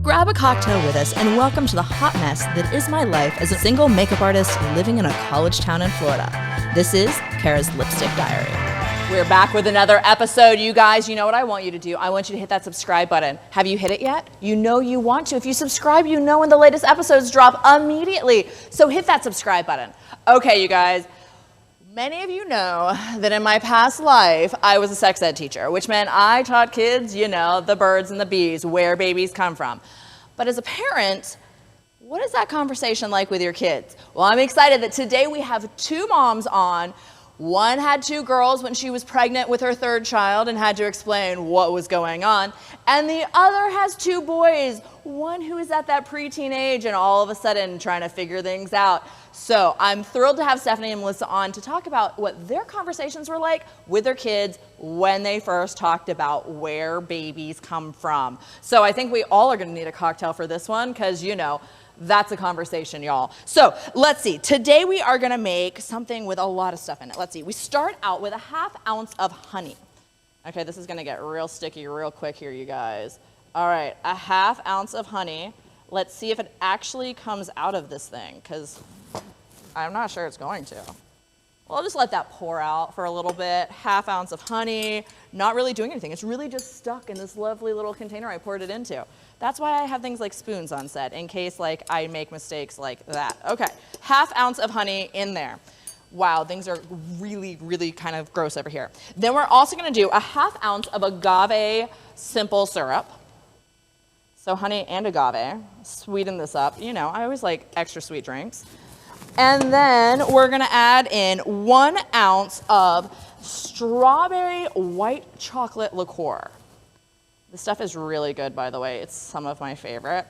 Grab a cocktail with us and welcome to the hot mess that is my life as a single makeup artist living in a college town in Florida. This is Kara's Lipstick Diary. We're back with another episode. You guys, you know what I want you to do? I want you to hit that subscribe button. Have you hit it yet? You know you want to. If you subscribe, you know when the latest episodes drop immediately. So hit that subscribe button. Okay, you guys. Many of you know that in my past life, I was a sex ed teacher, which meant I taught kids, you know, the birds and the bees, where babies come from. But as a parent, what is that conversation like with your kids? Well, I'm excited that today we have two moms on. One had two girls when she was pregnant with her third child and had to explain what was going on. And the other has two boys, one who is at that preteen age and all of a sudden trying to figure things out. So I'm thrilled to have Stephanie and Melissa on to talk about what their conversations were like with their kids when they first talked about where babies come from. So I think we all are going to need a cocktail for this one because, you know, that's a conversation, y'all. So let's see. Today we are going to make something with a lot of stuff in it. Let's see. We start out with a ½ ounce of honey. Okay, this is going to get real sticky real quick here, you guys. All right, a ½ ounce of honey. Let's see if it actually comes out of this thing because I'm not sure it's going to. Well, I'll just let that pour out for a little bit. ½ ounce of honey, not really doing anything. It's really just stuck in this lovely little container I poured it into. That's why I have things like spoons on set, in case like I make mistakes like that. Okay, ½ ounce of honey in there. Wow, things are really, really kind of gross over here. Then we're also gonna do a ½ ounce of agave simple syrup. So honey and agave, sweeten this up. You know, I always like extra sweet drinks. And then we're gonna add in 1 ounce of strawberry white chocolate liqueur. This stuff is really good, by the way. It's some of my favorite.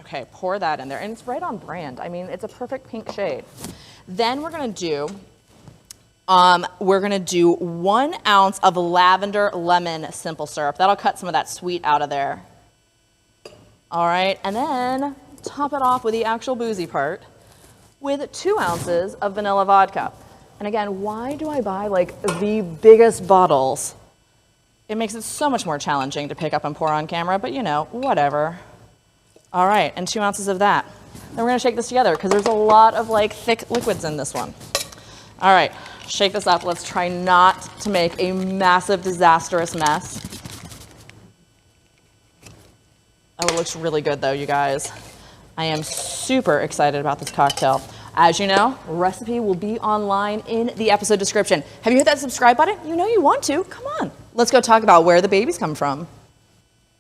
Okay, pour that in there. And it's right on brand. I mean, it's a perfect pink shade. Then we're gonna do 1 ounce of lavender lemon simple syrup. That'll cut some of that sweet out of there. All right, and then top it off with the actual boozy part with 2 ounces of vanilla vodka. And again, why do I buy like the biggest bottles? It makes it so much more challenging to pick up and pour on camera, but you know, whatever. All right, and 2 ounces of that. Then we're gonna shake this together because there's a lot of like thick liquids in this one. All right, shake this up. Let's try not to make a massive, disastrous mess. Oh, it looks really good though, you guys. I am super excited about this cocktail. As you know, recipe will be online in the episode description. Have you hit that subscribe button? You know you want to. Come on. Let's go talk about where the babies come from.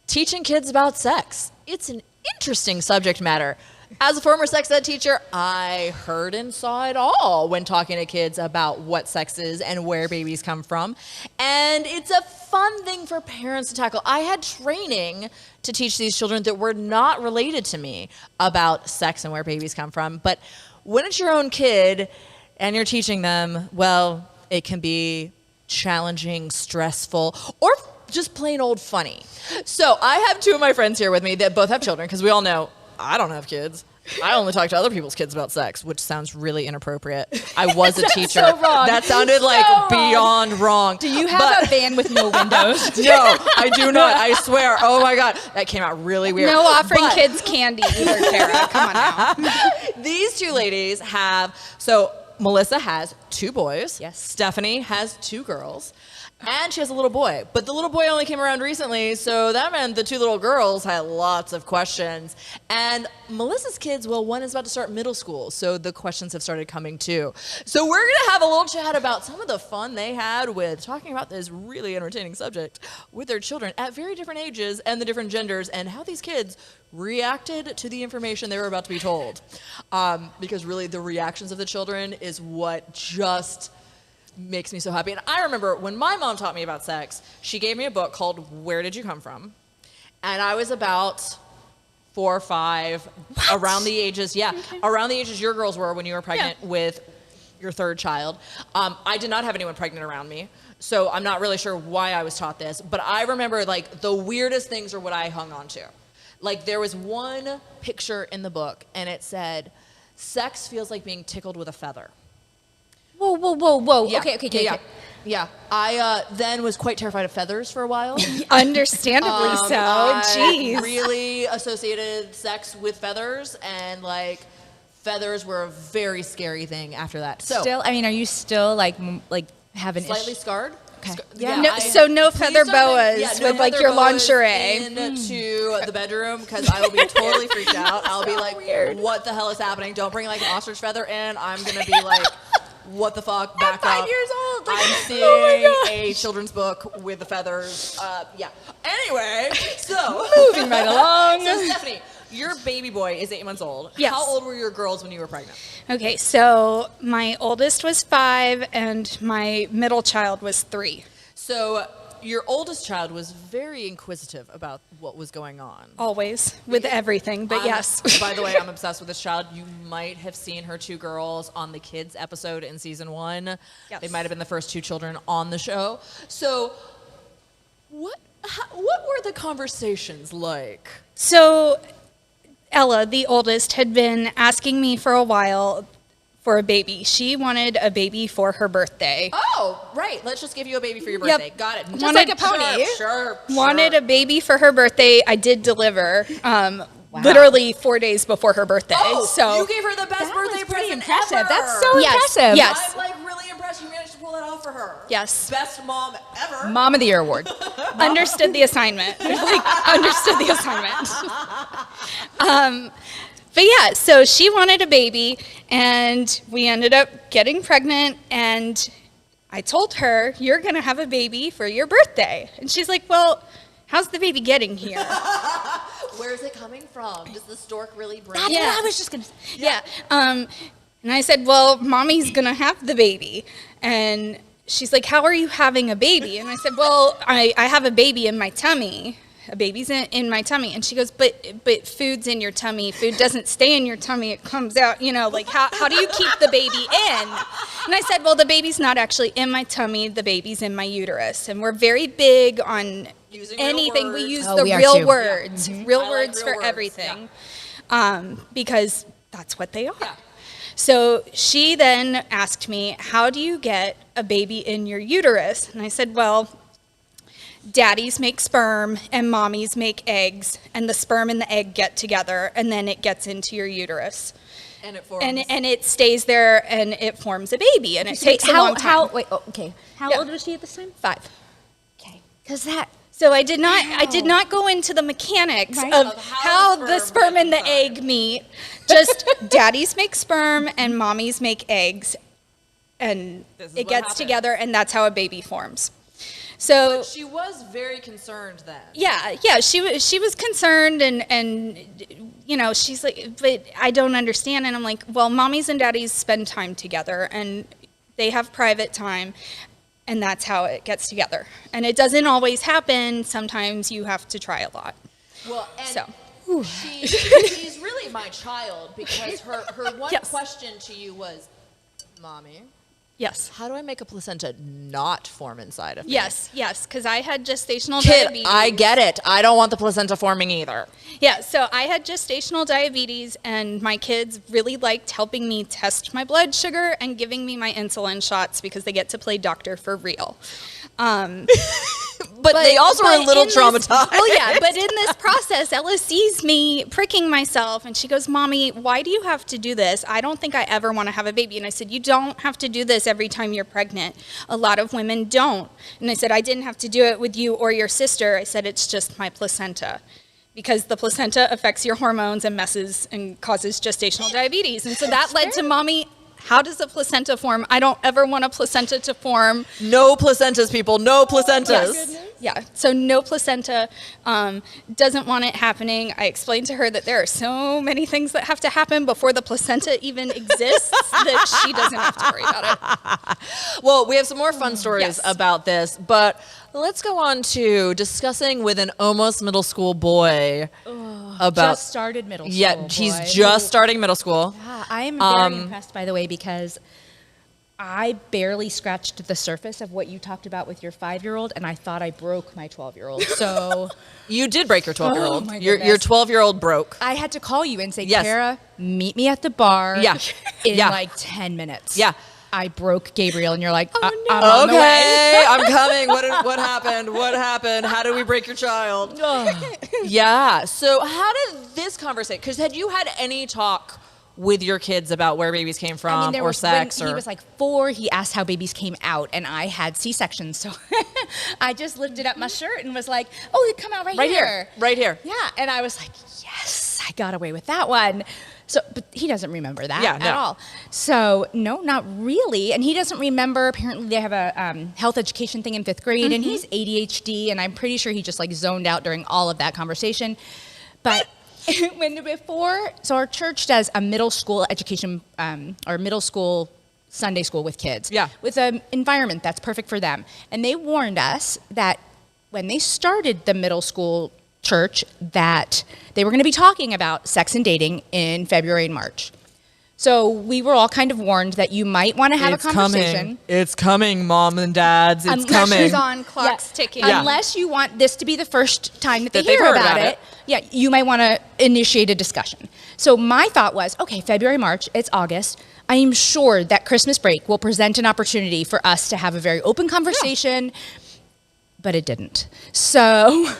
Teaching kids about sex. It's an interesting subject matter. As a former sex ed teacher, I heard and saw it all when talking to kids about what sex is and where babies come from. And it's a fun thing for parents to tackle. I had training to teach these children that were not related to me about sex and where babies come from. But when it's your own kid and you're teaching them, well, it can be challenging, stressful, or just plain old funny. So I have 2 of my friends here with me that both have children because we all know I don't have kids. I only talk to other people's kids about sex, which sounds really inappropriate. I was a teacher. So wrong. That sounded like beyond wrong. Do you have a van with no windows? No, I do not. I swear. Oh my God. That came out really weird. No offering kids candy either, Kara. Come on now. These 2 ladies have, so Melissa has 2 boys. Yes. Stephanie has 2 girls. And she has a little boy. But the little boy only came around recently, so that meant the 2 little girls had lots of questions. And Melissa's kids, well, one is about to start middle school, so the questions have started coming too. So we're going to have a little chat about some of the fun they had with talking about this really entertaining subject with their children at very different ages and the different genders, and how these kids reacted to the information they were about to be told. Because really the reactions of the children is what just makes me so happy. And I remember when my mom taught me about sex, she gave me a book called Where Did You Come From? And I was about 4 or 5, around the ages, around the ages your girls were when you were pregnant with your third child. I did not have anyone pregnant around me, so I'm not really sure why I was taught this, but I remember like the weirdest things are what I hung on to. Like there was one picture in the book and it said, sex feels like being tickled with a feather. Whoa. Yeah. Okay. Yeah. I then was quite terrified of feathers for a while. Understandably so. Jeez. I really associated sex with feathers, and like feathers were a very scary thing after that. So Still, I mean, are you still like have an slightly scarred. Okay. Yeah. No feather boas with like your lingerie into the bedroom, because I will be totally freaked out. I'll be like, what the hell is happening? Don't bring like an ostrich feather in. I'm gonna be like, what the fuck? Back I'm 5 up. years old. Like, I'm seeing a children's book with the feathers. Yeah. Anyway, so moving right along. So Stephanie, your baby boy is 8 months old. Yes. How old were your girls when you were pregnant? Okay, so my oldest was 5 and my middle child was 3. So your oldest child was very inquisitive about what was going on. Always, with everything, but yes. By the way, I'm obsessed with this child. You might have seen her 2 girls on the kids episode in season 1. Yes. They might have been the first 2 children on the show. So what were the conversations like? So Ella, the oldest, had been asking me for a while for a baby. She wanted a baby for her birthday. Oh, right. Let's just give you a baby for your Yep. birthday. Got it. Just like a pony. Sure. Wanted a baby for her birthday. I did deliver. Literally 4 days before her birthday. Oh, so you gave her the best That birthday was pretty present impressive. ever. That's so Yes, impressive. yes. I'm like really impressed. You managed to pull that off for her. Yes. Best mom ever. Mom of the Year award. Understood the assignment. Understood the assignment. But yeah, so she wanted a baby, and we ended up getting pregnant, and I told her, you're going to have a baby for your birthday. And she's like, well, how's the baby getting here? Where is it coming from? Does the stork really bring That's it? what I was just gonna say. Yeah. And I said, well, mommy's going to have the baby. And she's like, how are you having a baby? And I said, well, I have a baby in my tummy. A baby's in my tummy. And she goes, but food's in your tummy. Food doesn't stay in your tummy. It comes out, like how do you keep the baby in? And I said, well, the baby's not actually in my tummy. The baby's in my uterus. And we're very big on Using real anything. We words. use Oh, the we are real too. words. Real I like words real for words, everything. Because that's what they are. Yeah. So she then asked me, how do you get a baby in your uterus? And I said, well, daddies make sperm and mommies make eggs, and the sperm and the egg get together, and then it gets into your uterus. And it forms. And it stays there, and it forms a baby, and it takes a long time. Okay. How Yeah. old was she at this time? 5. Okay. Because that. So I did not go into the mechanics Right. of Of how the sperm and the egg meet. Just daddies make sperm and mommies make eggs, and This is it what gets happens. together, and that's how a baby forms. So She was very concerned then. yeah, she was concerned, and she's like, but I don't understand. And I'm like, well, mommies and daddies spend time together, and they have private time, and that's how it gets together. And it doesn't always happen. Sometimes you have to try a lot. Well, and So. she's really my child, because her one Yes. question to you was, Mommy, Yes. how do I make a placenta not form inside of me? Yes, because I had gestational Kid, diabetes. I get it. I don't want the placenta forming either. Yeah, so I had gestational diabetes, and my kids really liked helping me test my blood sugar and giving me my insulin shots because they get to play doctor for real. But they also are a little traumatized. Oh yeah, but in this process, Ella sees me pricking myself, and she goes, Mommy, why do you have to do this? I don't think I ever want to have a baby. And I said, you don't have to do this every time you're pregnant. A lot of women don't. And I said, I didn't have to do it with you or your sister. I said, it's just my placenta. Because the placenta affects your hormones and messes and causes gestational diabetes. And so that led to, Mommy, how does a placenta form? I don't ever want a placenta to form. No placentas, people. No placentas. Yeah, so no placenta, doesn't want it happening. I explained to her that there are so many things that have to happen before the placenta even exists that she doesn't have to worry about it. Well, we have some more fun stories Yes. about this, but let's go on to discussing with an almost middle school boy about. Just started middle school. Yeah, he's just starting middle school. Yeah, I am very impressed, by the way, because I barely scratched the surface of what you talked about with your 5-year-old, and I thought I broke my 12-year-old. So You did break your 12-year-old. my Your goodness. 12-year-old broke. I had to call you and say, Yes. Kara, meet me at the bar Yeah. in Yeah. like 10 minutes. Yeah. I broke Gabriel, and you're like, no. I'm on the way. I'm coming. What happened? What happened? How did we break your child? Yeah. So how did this conversation, because had you had any talk with your kids about where babies came from or sex? When he was like 4, he asked how babies came out, and I had C-sections, so I just lifted up my shirt and was like, oh, they come out right here. Right here. Yeah, and I was like, yes, I got away with that one. So, but he doesn't remember that at all. So, no, not really. And he doesn't remember, apparently they have a health education thing in 5th grade, and he's ADHD, and I'm pretty sure he just like zoned out during all of that conversation. But so our church does a middle school education, or middle school Sunday school with kids. Yeah. With an environment that's perfect for them. And they warned us that when they started the middle school church, that they were going to be talking about sex and dating in February and March. So we were all kind of warned that you might want to have a conversation. It's coming, mom and dads. It's coming. Pressure's on, clock's ticking. Unless you want this to be the first time that they hear about it. Yeah, you might want to initiate a discussion. So my thought was, okay, February, March, it's August. I am sure that Christmas break will present an opportunity for us to have a very open conversation, but it didn't. So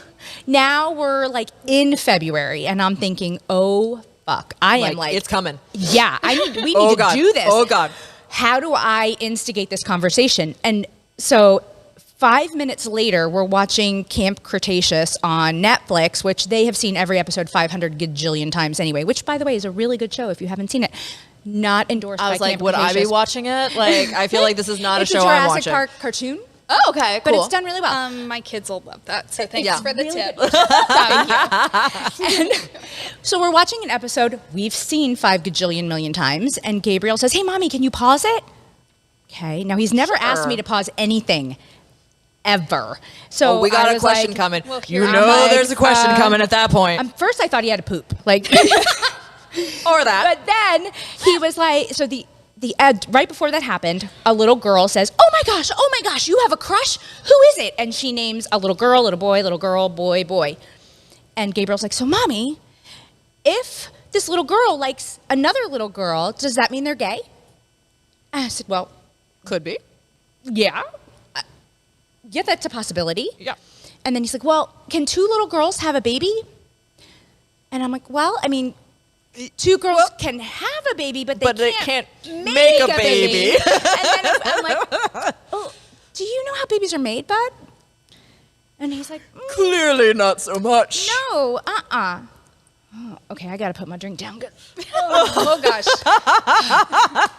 now we're like in February, and I'm thinking, oh, fuck. I am like, it's coming. Yeah, we need to do this. Oh, God. How do I instigate this conversation? And so 5 minutes later, we're watching Camp Cretaceous on Netflix, which they have seen every episode 500 gajillion times anyway, which, by the way, is a really good show if you haven't seen it. Not endorsed by Camp Cretaceous. I was like, would I be watching it? Like, I feel like this is not a show I'm watching. It's a Jurassic Park cartoon. Oh, okay, cool. But it's done really well. My kids will love that, so thanks for the tip. Thank you. And so we're watching an episode we've seen 5 gajillion million times, and Gabriel says, hey, Mommy, can you pause it? Okay. Now, he's never asked me to pause anything, ever. So we got a question coming. Well, there's a question coming at that point. First, I thought he had to poop. Like, or that. But then he was like, so right before that happened, a little girl says, oh my gosh, you have a crush? Who is it? And she names a little girl, little boy, little girl, boy, boy. And Gabriel's like, so Mommy, if this little girl likes another little girl, does that mean they're gay? And I said, well, could be. Yeah. Yeah, that's a possibility. Yeah. And then he's like, well, can 2 little girls have a baby? And I'm like, well, I mean, 2 girls can have a baby, but they can't make a baby. And then I'm like, oh, do you know how babies are made, bud? And he's like, clearly not so much. No, Oh, okay, I gotta put my drink down. Oh gosh.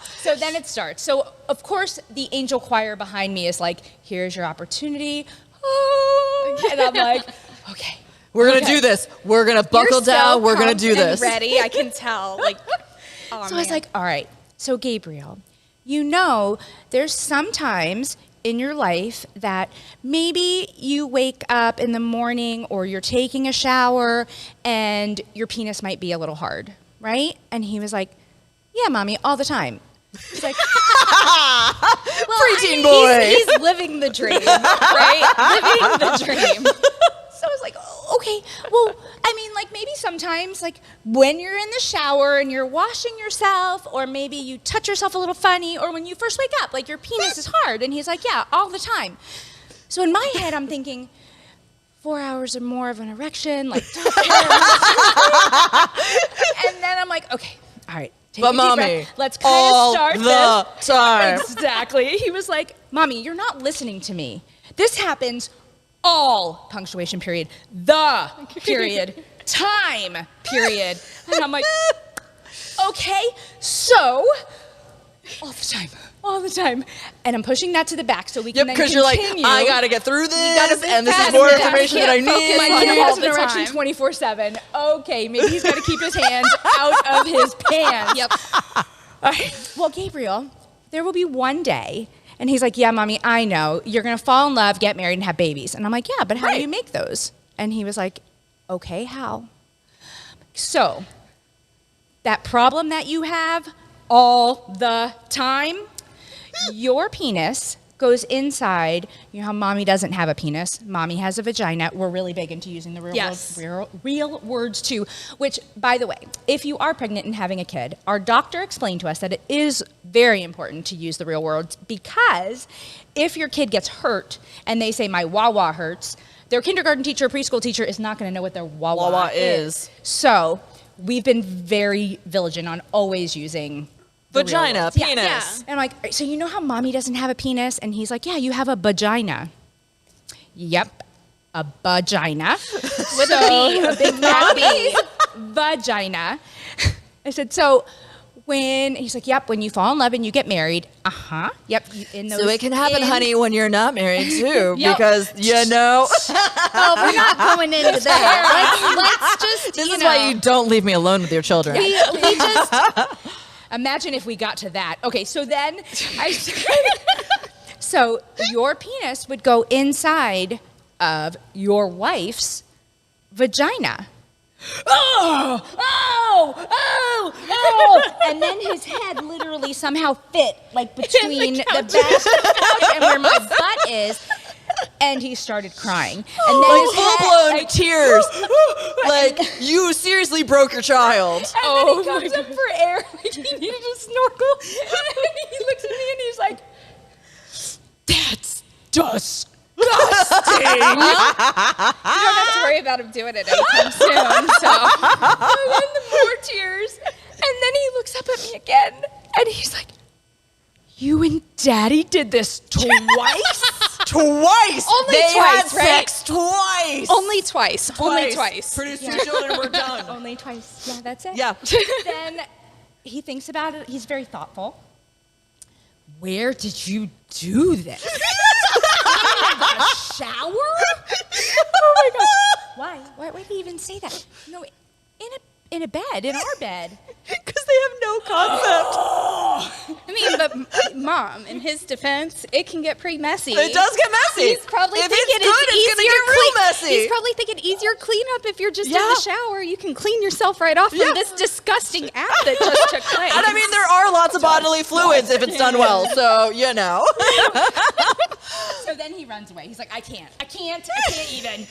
So then it starts. So of course the angel choir behind me is like, here's your opportunity. Oh, and I'm like, okay. We're going to do this. We're going to buckle down. We're going to do this. Ready, I can tell. Like, oh, so I was like, all right. So Gabriel, you know, there's sometimes in your life that maybe you wake up in the morning or you're taking a shower and your penis might be a little hard, right? And he was like, yeah, Mommy, all the time. He's like, well, preteen boy. He's living the dream, right? Living the dream. So I was like, oh, okay, well, I mean, like maybe sometimes, like when you're in the shower and you're washing yourself, or maybe you touch yourself a little funny, or when you first wake up, like your penis is hard. And he's like, yeah, all the time. So in my head, I'm thinking, 4 hours or more of an erection, like, and then I'm like, okay, all right. Take a deep breath. Let's kind of start this. Time. Exactly. He was like, Mommy, you're not listening to me. This happens all punctuation period, the period, time period. And I'm like, okay, so all the time. And I'm pushing that to the back so we can then continue. Because you're like, I got to get through this, and this is more information that I need. My kid has an erection 24/7. Okay, maybe he's got to keep his hands out of his pants. Yep. All right. Well, Gabriel, there will be one day. And he's like, yeah, Mommy, I know. You're going to fall in love, get married, and have babies. And I'm like, yeah, but how do you make those? And he was like, okay, how? So, that problem that you have all the time, your penis goes inside. You know how mommy doesn't have a penis? Mommy has a vagina. We're really big into using the real words too, which, by the way, if you are pregnant and having a kid, our doctor explained to us that it is very important to use the real words, because if your kid gets hurt and they say, my wah-wah hurts, their kindergarten teacher or preschool teacher is not going to know what their wah-wah is. So we've been very vigilant on always using vagina, penis. Yeah. And I'm like, so you know how mommy doesn't have a penis? And he's like, yeah, you have a vagina. Yep, a vagina. With a B, a big fat B. Vagina. I said, so when, he's like, yep, when you fall in love and you get married, yep. In those, so it can happen, honey, when you're not married too, because, you know. Well, we're not going into that. Let's just, This is why you don't leave me alone with your children. we just... Imagine if we got to that. Okay, so then so your penis would go inside of your wife's vagina. Oh! And then his head literally somehow fit like between the back of the couch and where my butt is. And he started crying. And then Like his head, full-blown tears. Like, you seriously broke your child. and then he comes up for air like he needed a snorkel. And he looks at me and he's like, that's disgusting. You don't have to worry about him doing it anytime soon. So, and then more tears. And then he looks up at me again and he's like, you and Daddy did this twice? Twice. Only they twice, had right? sex twice. only twice. Only twice. Produce 2 children, we're done. Only twice. Yeah, that's it. Yeah. Then he thinks about it. He's very thoughtful. Where did you do this? A shower? Oh my gosh. Why? Why did he even say that? No, in a bed, in our bed. Because they have no concept. I mean, but Mom, in his defense, it can get pretty messy. It does get messy. He's probably if thinking it's good, it's gonna get real messy. He's probably thinking easier cleanup if you're just in the shower. You can clean yourself right off from this disgusting act that just took place. And I mean, there are lots of bodily fluids if it's done well, so, you know. So then he runs away. He's like, I can't even.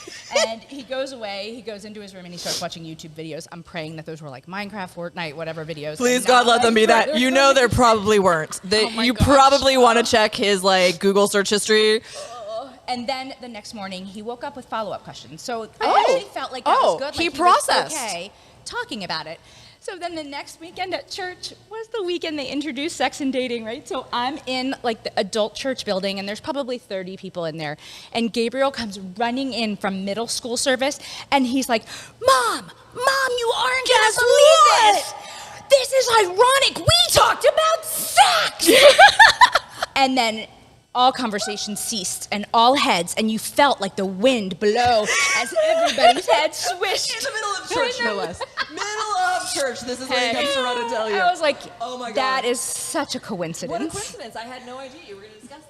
And he goes away. He goes into his room and he starts watching YouTube videos. I'm praying that those were like Minecraft, Fortnite, whatever videos. Please, God, let them be that. You know there probably weren't. You probably want to check his, like, Google search history. And then the next morning, he woke up with follow-up questions. So I actually felt like that was good. Like he processed. Was okay talking about it. So then the next weekend at church was the weekend they introduced sex and dating, right? So I'm in like the adult church building and there's probably 30 people in there. And Gabriel comes running in from middle school service and he's like, Mom, you aren't gonna believe this. This is ironic. We talked about sex. And then all conversations ceased and all heads, and you felt like the wind blow as everybody's head swished. In the middle of church, no less. Middle of church. This is what he comes to run and tell you. I was like, oh my God. That is such a coincidence. What a coincidence. I had no idea you were going to discuss this.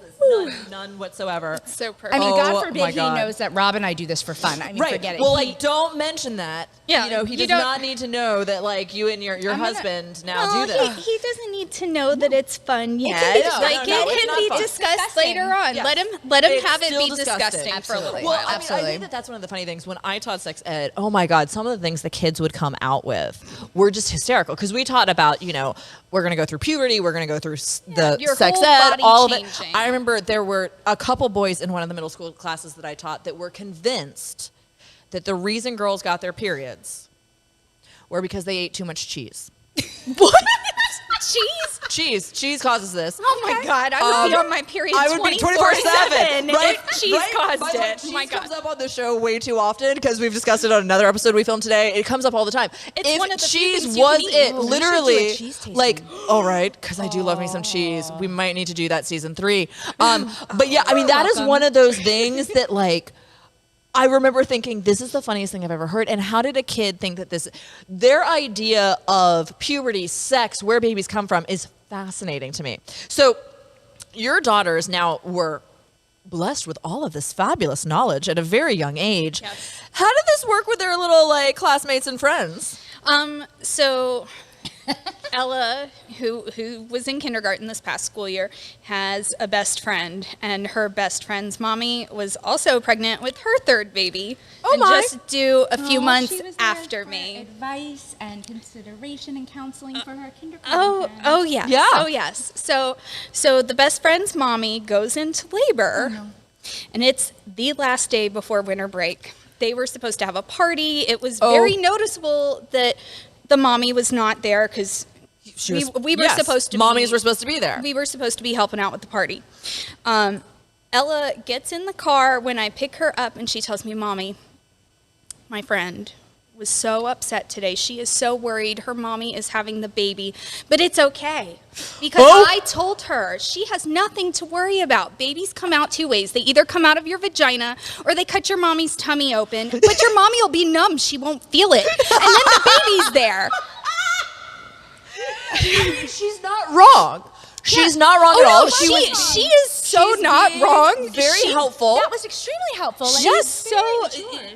None whatsoever. So perfect. I mean, Oh God forbid my he God. knows that Rob and I do this for fun. I mean, Right. forget it. Well, like, don't mention that. Yeah, You know, he you does don't- not need to know that, like, you and your husband now Well, do this. he doesn't need to know that it's fun yet. can be No, like no, it it's can not be fun. discussed Disgusting. later on. Yeah. Let him It's have it still be disgusting. disgusting for a little Absolutely. while. Well, I Absolutely. think that's one of the funny things. When I taught sex ed, oh my God, some of the things the kids would come out with were just hysterical. Because we taught about, you know, we're going to go through puberty, we're going to go through the your sex whole ed, body all of it. changing. I remember there were a couple boys in one of the middle school classes that I taught that were convinced that the reason girls got their periods were because they ate too much cheese. What? Cheese? Cheese causes this. Oh my God! I would be on my period. I would be 24/7. Right? If cheese Right? caused By the way, it. cheese Oh my God! comes up on the show way too often because we've discussed it on another episode we filmed today. It comes up all the time. It's if one of the few cheese things you was can eat. it, Oh, we should do a literally, cheese tasting. like, all right, because I do love me some cheese. We might need to do that season 3. But yeah, I mean, that is one of those things that, like, I remember thinking, this is the funniest thing I've ever heard. And how did a kid think that their idea of puberty, sex, where babies come from is fascinating to me. So your daughters now were blessed with all of this fabulous knowledge at a very young age. Yes. How did this work with their little, like, classmates and friends? So Ella, who was in kindergarten this past school year, has a best friend, and her best friend's mommy was also pregnant with her third baby. Oh, and my. just due a few months she was there after for me. advice and consideration and counseling for her kindergarten. Oh yes. Yeah. Oh yes. So the best friend's mommy goes into labor, and it's the last day before winter break. They were supposed to have a party. It was very noticeable that the mommy was not there because we were supposed to. Mommies were supposed to be there. We were supposed to be helping out with the party. Ella gets in the car when I pick her up, and she tells me, "Mommy, my friend was so upset today. She is so worried her mommy is having the baby, but it's okay because I told her she has nothing to worry about. Babies come out two ways. They either come out of your vagina or they cut your mommy's tummy open, but your mommy will be numb. She won't feel it. And then the baby's there." She's not wrong. She's not wrong at all. She is so not wrong. Very helpful. That was extremely helpful. Like, Just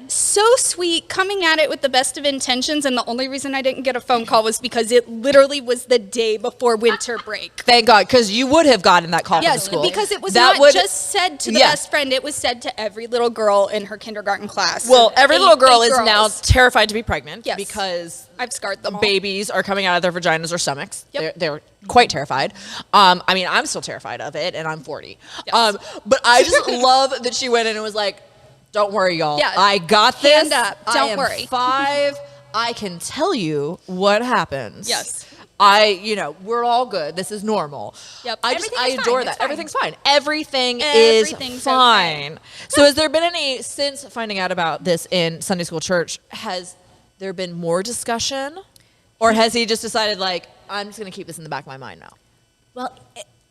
so sweet, coming at it with the best of intentions, and the only reason I didn't get a phone call was because it literally was the day before winter break. Thank God, because you would have gotten that call from Yes, school. because it was That not just said to the Yeah. best friend, it was said to every little girl in her kindergarten class. Well, every little girl eight is now girls. terrified to be pregnant Yes. because I've scarred them all. babies are coming out of their vaginas or stomachs. Yep. They're quite terrified. I mean, I'm still terrified of it, and I'm 40. Yes. But I just love that she went in and was like, "Don't worry, y'all. Yeah. I got this. Hand up. I Don't am worry." 5. I can tell you what happens." Yes. We're all good. This is normal. Yep. I Everything is adore fine. that. It's fine. Everything's fine. Everything's Everything's fine. okay. So has there been any, since finding out about this in Sunday school church, has there been more discussion? Or has he just decided, like, I'm just going to keep this in the back of my mind now? Well,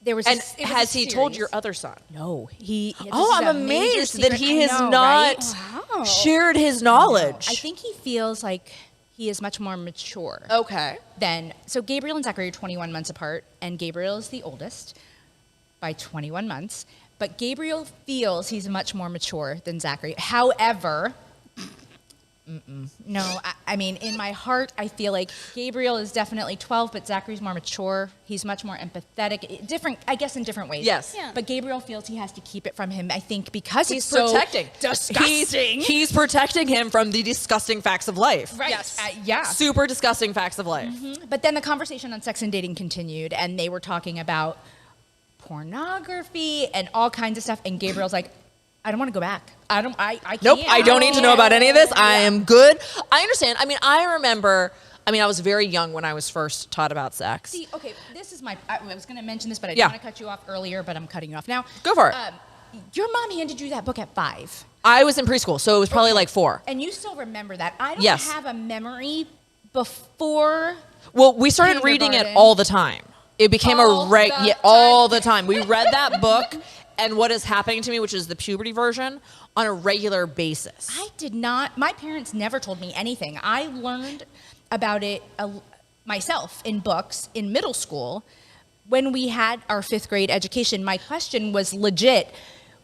there was. And it was has a he told series. your other son? No, he. I'm amazed that he has not Wow. shared his knowledge. I think he feels like he is much more mature Okay. than. So Gabriel and Zachary are 21 months apart, and Gabriel is the oldest by 21 months. But Gabriel feels he's much more mature than Zachary. However, no, I mean, in my heart, I feel like Gabriel is definitely 12, but Zachary's more mature. He's much more empathetic. Different, I guess, in different ways. Yes. Yeah. But Gabriel feels he has to keep it from him, I think, because He's it's so protecting. disgusting. He's protecting him from the disgusting facts of life. Right. Yes. Yeah. Super disgusting facts of life. But then the conversation on sex and dating continued, and they were talking about pornography and all kinds of stuff. And Gabriel's like, I don't want to go back. I can't. Nope, I don't need to know about any of this. I am good. I understand. I mean, I remember, I was very young when I was first taught about sex. See, okay, this is my. I was going to mention this, but I Yeah. didn't want to cut you off earlier, but I'm cutting you off now. Go for it. Your mom handed you that book at 5. I was in preschool, so it was probably like 4. And you still remember that. I don't Yes. have a memory before. Well, we started reading it Kindergarten. all the time. It became All the all the time. We read that book and what is happening to me, which is the puberty version, on a regular basis. I did not. My parents never told me anything. I learned about it myself in books in middle school. When we had our 5th grade education, my question was legit.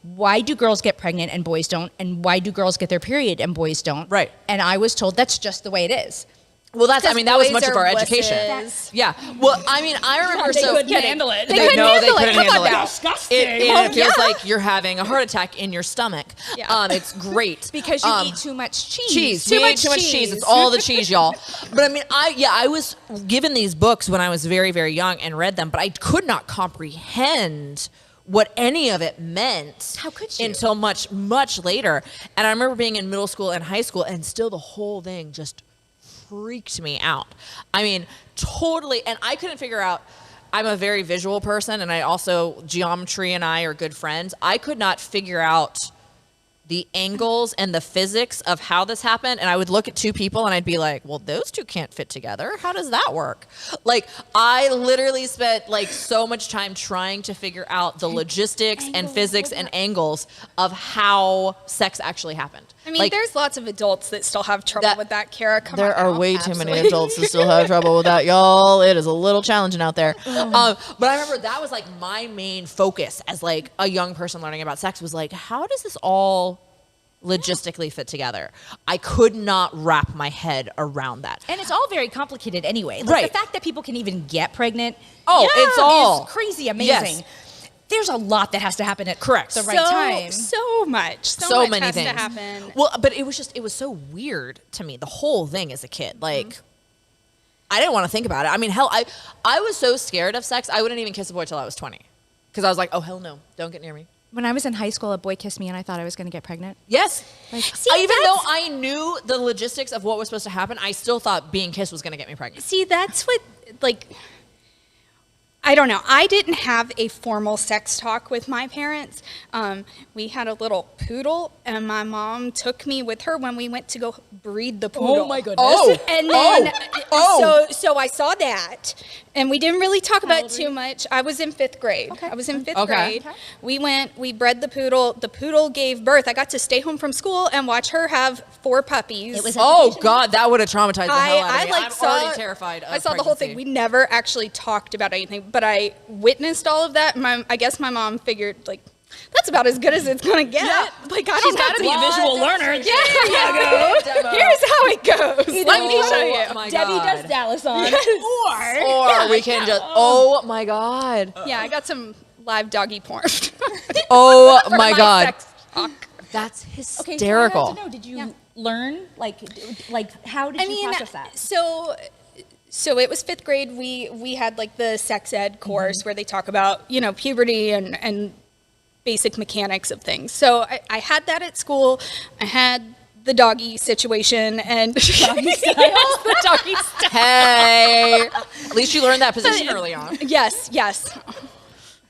Why do girls get pregnant and boys don't? And why do girls get their period and boys don't? Right. And I was told that's just the way it is. Well, that was Boys much of are our education. wusses. Yeah. Well, I remember They couldn't handle it. They couldn't handle it. Come on now. Disgusting. It feels like you're having a heart attack in your stomach. Yeah. It's great. Because you eat too much cheese. Cheese. Too We much ate too much cheese. cheese. It's all the cheese, y'all. But I was given these books when I was very, very young and read them, but I could not comprehend what any of it meant. How could you? Until much, much later. And I remember being in middle school and high school, and still the whole thing just freaked me out. Totally. And I couldn't figure out, I'm a very visual person, and I also, geometry and I are good friends. I could not figure out the angles and the physics of how this happened. And I would look at two people and I'd be like, well, those two can't fit together. How does that work? Like, I literally spent like so much time trying to figure out the logistics and physics and angles of how sex actually happened. I mean, Like, there's lots of adults that still have trouble with that, Kara. Come there on are now. way too many Absolutely. adults who still have trouble with that, y'all. It is a little challenging out there. But I remember that was like my main focus as like a young person learning about sex was like, how does this all logistically fit together. I could not wrap my head around that. And it's all very complicated anyway. Like Right. The fact that people can even get pregnant It's all is crazy amazing. Yes. There's a lot that has to happen at Correct. the right time. So much. So much many has things to happen. Well, but it was so weird to me, the whole thing as a kid. Like, I didn't want to think about it. I mean, hell, I was so scared of sex, I wouldn't even kiss a boy till I was 20. Because I was like, oh, hell no, don't get near me. When I was in high school, a boy kissed me and I thought I was going to get pregnant. Yes. Like, Even though I knew the logistics of what was supposed to happen, I still thought being kissed was going to get me pregnant. See, that's what, like, I don't know. I didn't have a formal sex talk with my parents. We had a little poodle, and my mom took me with her when we went to go breed the poodle. Oh my goodness. Oh. And then, Oh. so I saw that, and we didn't really talk about it too much. I was in 5th grade. Okay. I was in 5th Okay. grade. We bred the poodle. The poodle gave birth. I got to stay home from school and watch her have 4 puppies. It was Oh, God, that would have traumatized the hell out of I me. like I'm saw, already terrified of I saw the whole thing. pregnancy. We never actually talked about anything, but I witnessed all of that. I guess my mom figured, like, that's about as good as it's gonna get. Yeah. Like, I She's don't got have to be a to visual learner. Yeah, here's how it goes. Let me show you. Oh, my Debbie God. does Dallas on. Or we can just, oh, my God. Yeah, I got some live doggy porn. Oh, For my God. sex talk. That's Okay, hysterical. so I have to know, did you learn? Like, how did you process that? So it was 5th grade. We had like the sex ed course where they talk about, puberty and basic mechanics of things. So I had that at school. I had the doggy situation and the doggy style. Hey, at least you learned that position early on. Yes.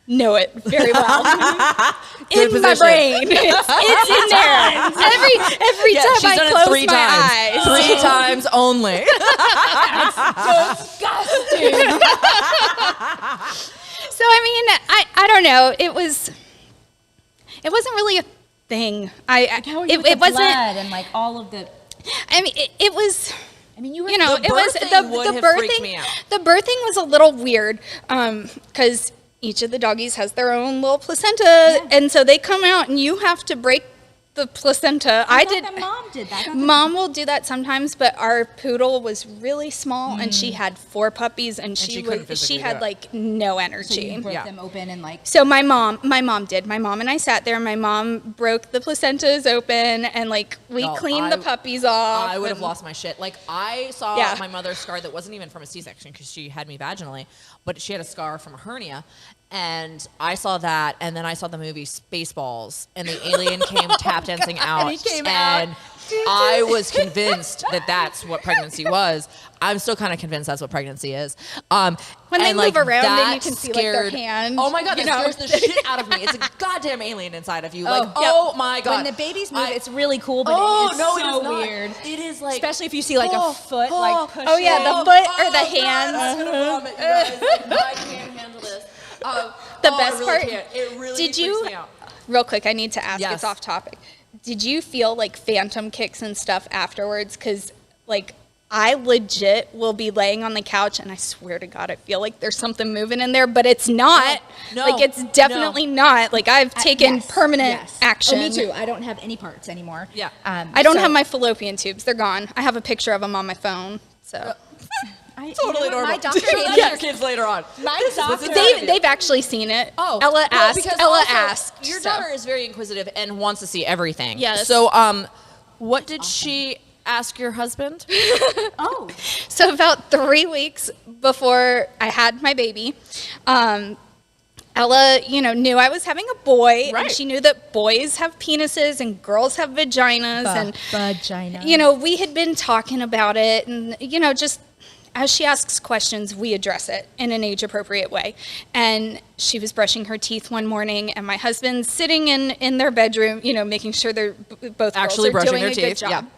Know it very well. Good in my position. brain. It's in there. Every Yeah, time she's done I it close 3 my times. eyes. 3 times only. So I mean, I don't know. It wasn't really a thing. It wasn't. blood and like all of the. I mean, it was. I mean, you were. You know, The it was birthing would the have freaked birthing. me out. The birthing was a little weird because each of the doggies has their own little placenta, and so they come out, and you have to break the placenta. I thought that mom did that. Mom will do that sometimes, but our poodle was really small, and she had 4 puppies, and she couldn't she physically do had it. like no So energy. you broke Yeah. them open and like. So my mom did. My mom and I sat there. My mom broke the placentas open, and like we No, cleaned the puppies off. I would have and- lost my shit. Like, I saw Yeah. my mother's scar that wasn't even from a C-section because she had me vaginally, but she had a scar from a hernia. And I saw that, and then I saw the movie Spaceballs, and the alien came tap dancing out. he came out. And I was convinced that that's what pregnancy was. I'm still kind of convinced that's what pregnancy is. When they and, move around, then that you can see, like, their hand, Oh my God, you that know? scares the shit out of me. It's a goddamn alien inside of you. Like, yep. oh my God. When the babies move, it's really cool, but Oh, it is no, so it is not. weird. It is like, Especially if you see like a foot like push. Oh yeah, the it. foot or the God, hands. I'm gonna vomit, you guys. Like, I can't handle this. The I best really part. can't. It really Did freaks you? me out. Real quick, I need to ask. Yes. It's off topic. Did you feel like phantom kicks and stuff afterwards? Because like I legit will be laying on the couch, and I swear to God, I feel like there's something moving in there, but it's not. No, Like it's definitely not. Like I've taken Yes, permanent yes. action. Oh, me too. I don't have any parts anymore. Yeah. I don't have my fallopian tubes. They're gone. I have a picture of them on my phone. So Totally normal. My doctor Show gave that me to your kids later on. My doctor. they've actually seen it. Oh, Ella well, asked. because Ella also, asked. Your so. daughter is very inquisitive and wants to see everything. Yes. So, what did she ask your husband? Oh. So about 3 weeks before I had my baby, Ella, knew I was having a boy, Right. and she knew that boys have penises and girls have vaginas, and Vagina. we had been talking about it, and just as she asks questions, we address it in an age-appropriate way. And she was brushing her teeth one morning, and my husband's sitting in their bedroom, making sure they're both Actually girls are brushing doing their a teeth, good job.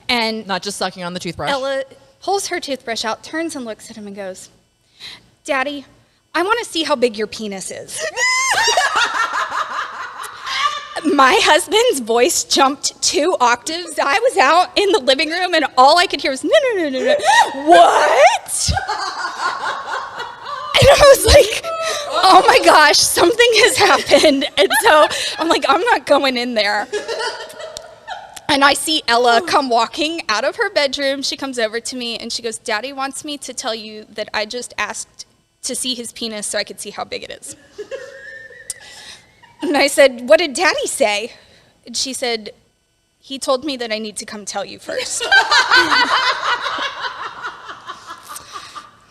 And Not just sucking on the toothbrush. Ella pulls her toothbrush out, turns and looks at him and goes, "Daddy, I want to see how big your penis is." My husband's voice jumped 2 octaves. I was out in the living room, and all I could hear was, "No, no, no, no, no. What?" And I was like, oh my gosh, something has happened. And so I'm like, I'm not going in there. And I see Ella come walking out of her bedroom. She comes over to me and she goes, Daddy wants me to tell you that I just asked to see his penis so I could see how big it is. And I said, what did Daddy say? And she said, he told me that I need to come tell you first.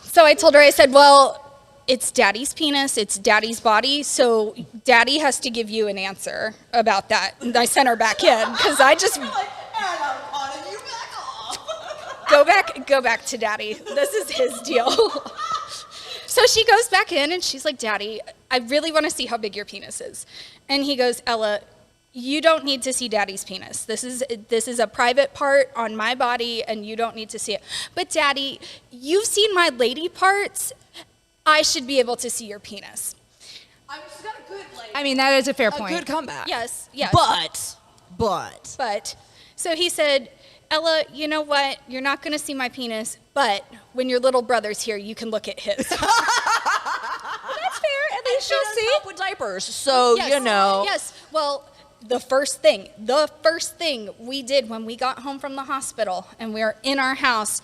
So I told her, I said, well, it's Daddy's penis, it's Daddy's body, so Daddy has to give you an answer about that. And I sent her back in, because I just... Go back to Daddy. This is his deal. So she goes back in, and she's like, Daddy, I really want to see how big your penis is. And he goes, Ella, you don't need to see Daddy's penis. This is a private part on my body, and you don't need to see it. But Daddy, you've seen my lady parts. I should be able to see your penis. She's got a good, I mean, that is a fair point. A good comeback. Yes. But. So he said, Ella, you know what? You're not going to see my penis, but when your little brother's here, you can look at his. That's fair. At least she'll see. Help with diapers, so Yes. you know. Yes. Well, the first thing we did when we got home from the hospital and we were in our house,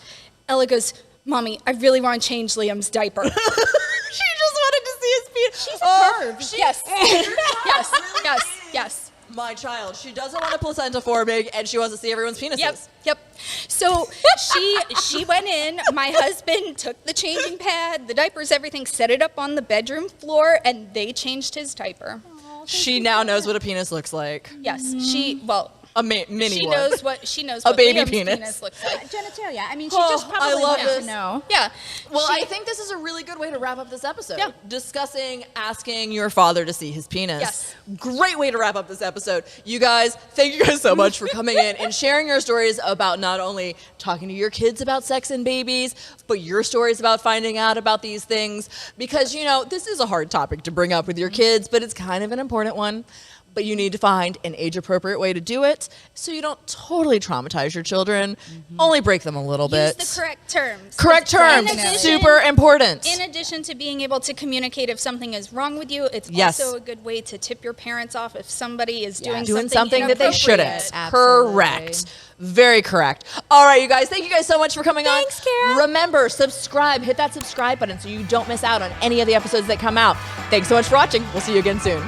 Ella goes, Mommy, I really want to change Liam's diaper. She just wanted to see his penis. She's a perv. Yes. Yes. My child, she doesn't want a placenta forming, and she wants to see everyone's penises. Yep. So she went in. My husband took the changing pad, the diapers, everything, set it up on the bedroom floor, and they changed his diaper. She now knows what a penis looks like. Yes, A mini she one. knows A what baby Liam's penis. looks like. Genitalia. I mean, she just I probably love wanted this. to know. Yeah. Well, I think this is a really good way to wrap up this episode. Yeah. Discussing asking your father to see his penis. Yes. Great way to wrap up this episode. You guys, thank you guys so much for coming in and sharing your stories about not only talking to your kids about sex and babies, but your stories about finding out about these things. Because, you know, this is a hard topic to bring up with your kids, but it's kind of an important one. But you need to find an age-appropriate way to do it so you don't totally traumatize your children. Only break them a little bit. Use the correct terms. Correct terms. Super important. In addition to being able to communicate if something is wrong with you, it's Yes. also a good way to tip your parents off if somebody is doing something that they shouldn't. Absolutely. Correct. Very correct. All right, you guys. Thank you guys so much for coming on. Thanks, Kara. Remember, subscribe. Hit that subscribe button so you don't miss out on any of the episodes that come out. Thanks so much for watching. We'll see you again soon.